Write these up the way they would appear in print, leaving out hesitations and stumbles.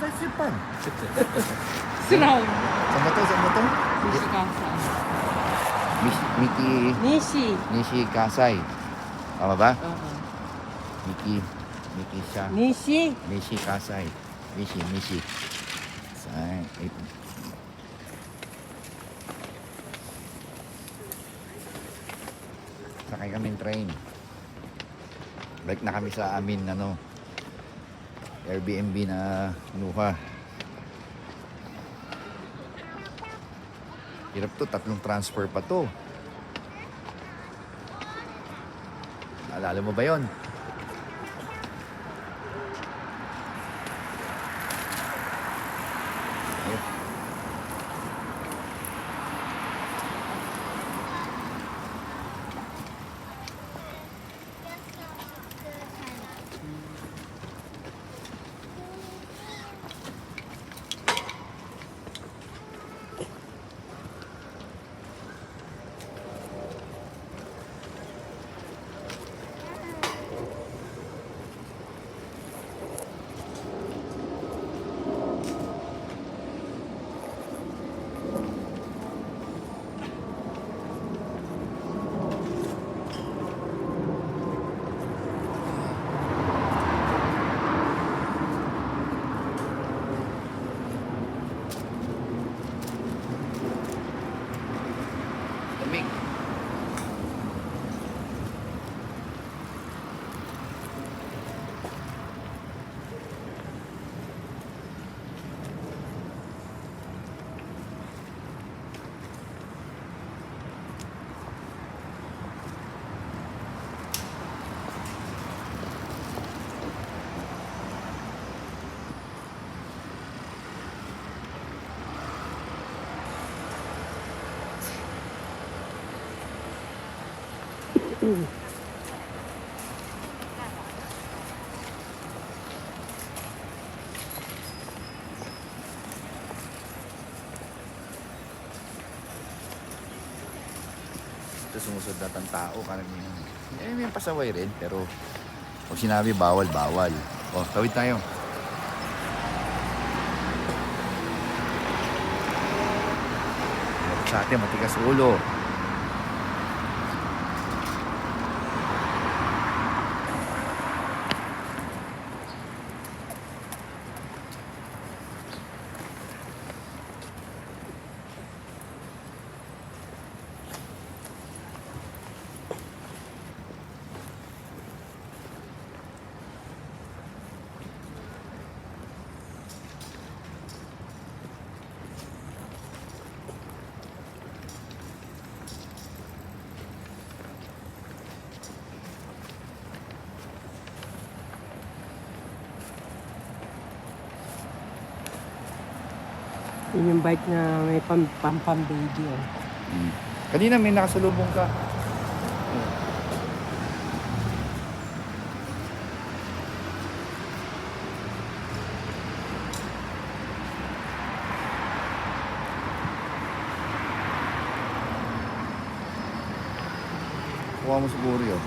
that's your pan. Siraw. Saan ba to? Saan ba to? Nishi Kasai. Miki... Nishi. Nishi Kasai. Tama ba? Oo. Miki siya. Nishi. Nishi Kasai. Nishi. Sai. Sakay kami train. Balik na kami sa amin, Airbnb na kinuha. Hirap to, 3 transfer pa to. Naalala mo ba yon? Lamig. Ito sumusunod natin tao karamihan. May pasaway rin pero pag sinabi bawal. Oh, tawid tayo. Sa atin matigas ulo. Yun yung bike na may pam baby. Oh. Kanina may nakasalubong ka. Kuha mo siguro yun.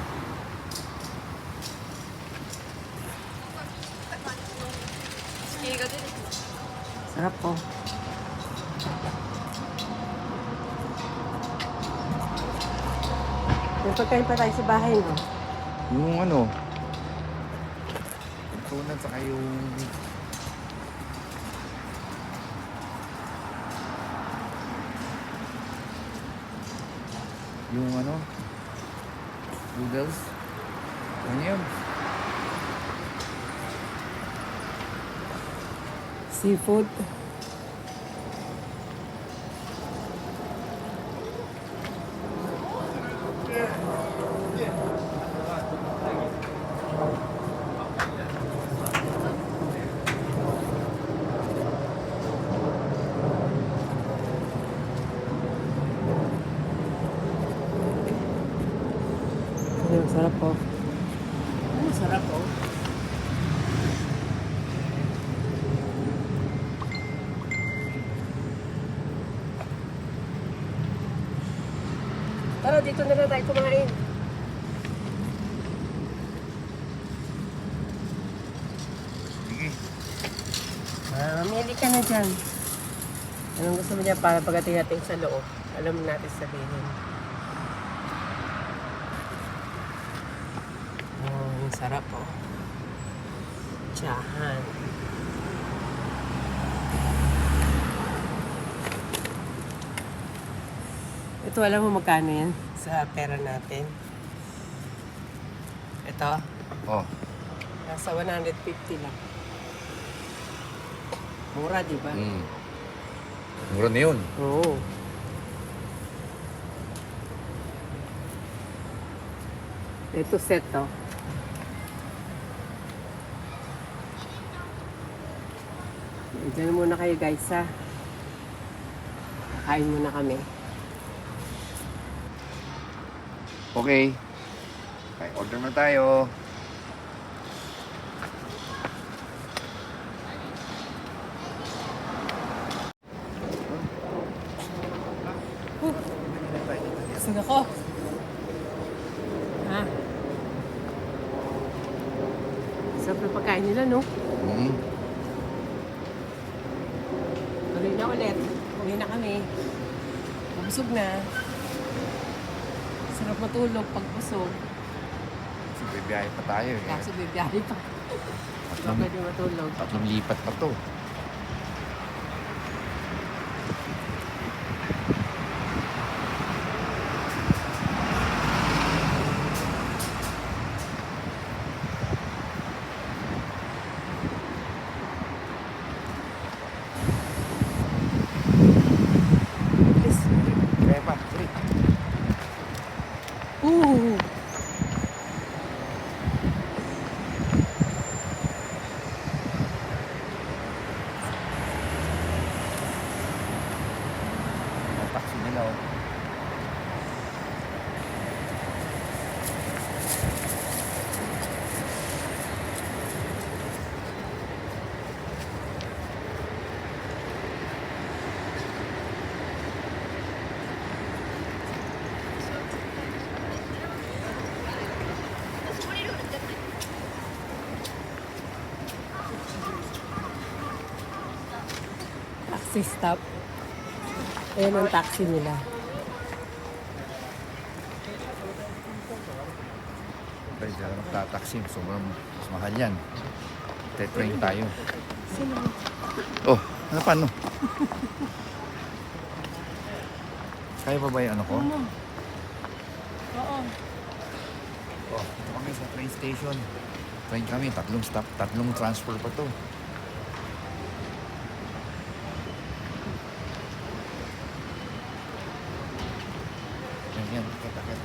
Sarap po. May pagkain pa tayo sa bahay, no? Yung tunan saka yung noodles. Ano yun? Seafood. Ayun, sarap po. Sarap po. Tara, dito na lang tayo kumain. Sige. Mamili ka na dyan. Anong gusto mo niya para pagdating natin sa loob? Alam natin sabihin. Oh, yung sarap oh. Tsahan. Ito, alam mo magkano yan sa pera natin? Ito, Oh, nasa 150 lang. Mura, di ba? mura na yun. Oo. Ito set to. Diyan muna kayo guys ha. Kain muna kami. Okay. Okay, order na tayo. Sige ako. Ha? Sarap na pagkain nila, no? Tuloy na ulit. Uwi na kami. Mabusog na. Sarap matulog pag busog. So, bibiyahe pa tayo eh. Kaso bibiyahe pa. Sarap pwede matulog. Tatlong lipat pa to. Please. Kaya pa, sige. Ooh. Ang taxi nila oh. Taxi stop. Ayan ang taxi nila. Dahil dyan magtataxi. Sobrang mas mahal yan. Tetrain tayo. Sino? Oh, ano paano? Kaya pa ba yung ano ko? Oo. Oh, ito kami sa train station. Train kami, tatlong stop, tatlong transfer pa to. Yan, akit.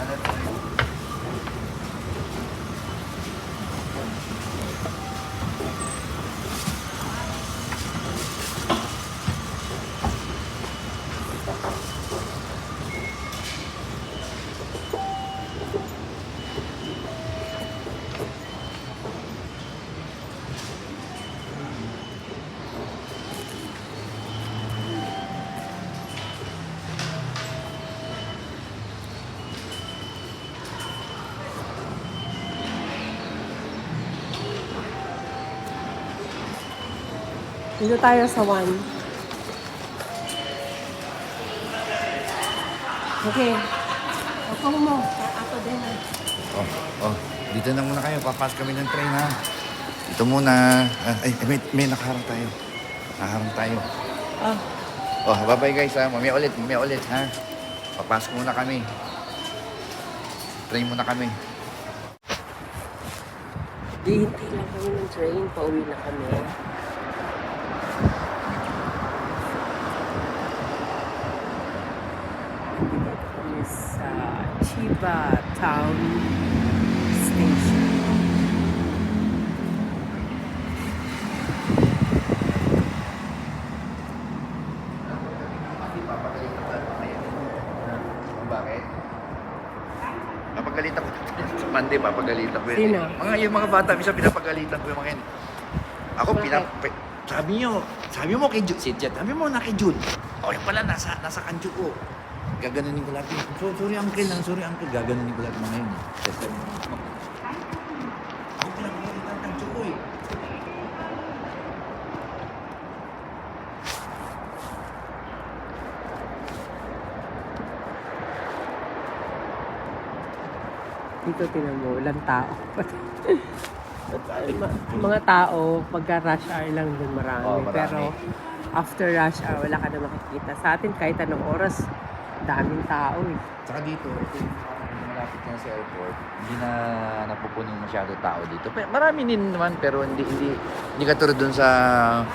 Ano tayo? Dito tayo sa 1. Okay. Ako mo. Ako din na. Oh, dito na muna kayo. Papasok kami ng train ha. Dito muna. May nakaharang tayo. Nakaharang tayo. Ah. Oh, bye-bye guys ha. Mamaya ulit ha. Papasok muna kami. Train muna kami. Hihintay lang kami ng train. Pauwi na kami. Dito kami sa Chiba Town Station. Bakit? Papagalitan ko. Sa Monday, papagalitan ko yun. Sino? Yung mga bata, minsan pinapagalitan ko yung mga yun. Ako, Bakit? sabi mo kay Jude, si Jet, sabi mo na kay Jude. O, yung pala, nasa kanjo ko. Gaganunin ko lahat. Sorry uncle lang, sorry uncle. Gaganunin ko lahat mga yun. Testa mo. Ako lang, ang tsoko eh. Dito tinan mo, walang tao. Mga tao, pagka rush hour lang din marami. Oo, marami. Pero after rush hour, wala ka na makikita. Sa atin, kahit anong oras, daming tao eh. Tsaka dito, ito yung malapit na sa airport, hindi na napupunin masyado tao dito. Marami din naman, pero hindi katulad dun sa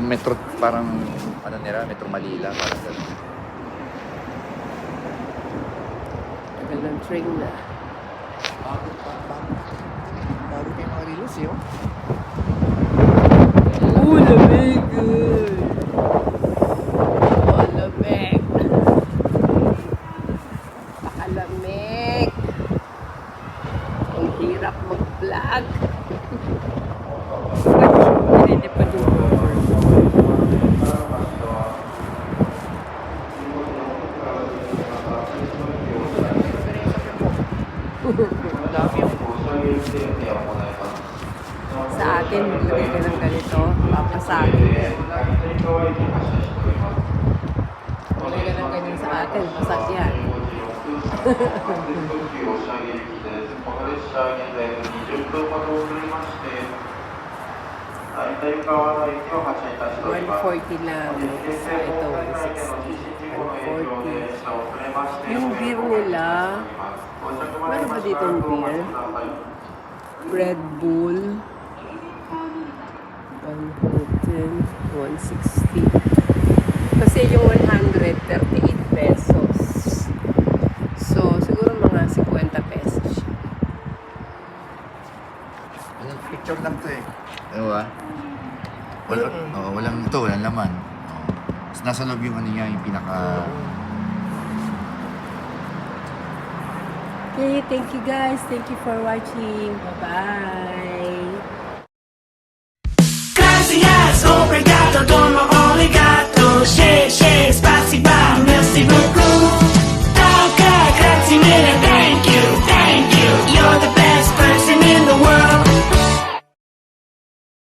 metro, parang ano nila, Metro Manila, parang gano'n. Tagal ng train na. Bago kayo mga reels eh, oh. Lamig! Lamig! Pakalamig! Ang hirap mag-vlog. Hindi pa yung cover. Sa atin, maglagay ka ng ganito, papasagin. Maglagay ka ng ganyan sa atin, pasag yan. $140 lang. Sa ito, $160. $140. Yung beer nila, meron ba dito yung beer? Red Bull. 110, 160. Kasi yung 138 pesos. So, siguro mga 50 pesos siya. Picture lang to eh. Ano ba? Walang ito, walang laman. Tapos nasa loob yung ano niya, yung pinaka... Okay, thank you guys. Thank you for watching. Bye-bye.